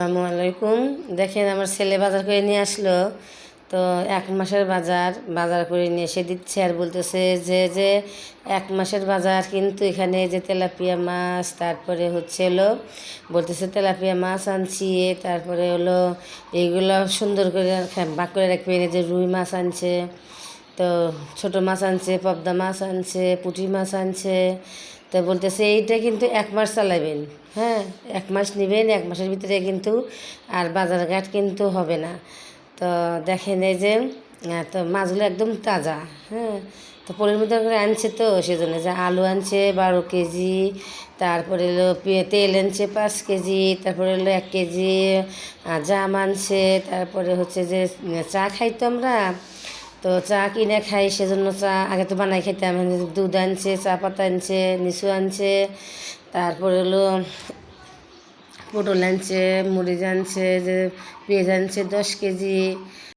আসসালামু আলাইকুম। দেখেন আমার ছেলে বাজার করে নিয়ে আসলো। তো 1 মাসের বাজার করে নিয়ে এসে দিচ্ছে আর বলতেছে যে 1 মাসের বাজার, কিন্তু এখানে যে তেলাপিয়া মাছ, তারপরে হচ্ছে হলো বলতেছে তেলাপিয়া মাছ আনছি, তারপরে হলো এইগুলো সুন্দর করে ভাগ করে রাখবে। যে রুই মাছ আনছে, তো ছোট মাছ আনছে, পদ্মা মাছ আনছে, পুঁটি মাছ আনছে। তো বলতেছে এইটা কিন্তু 1 মাস চালাবেন। হ্যাঁ, 1 মাস নেবেন, 1 মাসের ভিতরে কিন্তু আর বাজারঘাট কিন্তু হবে না। তো দেখেন এই যে তো মাছগুলো একদম তাজা। হ্যাঁ, তো পরিমিত করে আনছে, তো সেজন্য যে আলু আনছে 12 কেজি, তারপরে হলো তেল আনছে 5 কেজি, তারপরে হলো 1 কেজি জাম আনছে, তারপরে হচ্ছে যে চা খাই তো আমরা, তো চা কিনে খাই, সেজন্য চা আগে তো বানাই খেতাম। দুধ আনছে, চা পাতা আনছে, নিচু আনছে, তারপরে হলো পটল আনছে, মরিচ আনছে, যে পেঁয়াজ আনছে 10 কেজি,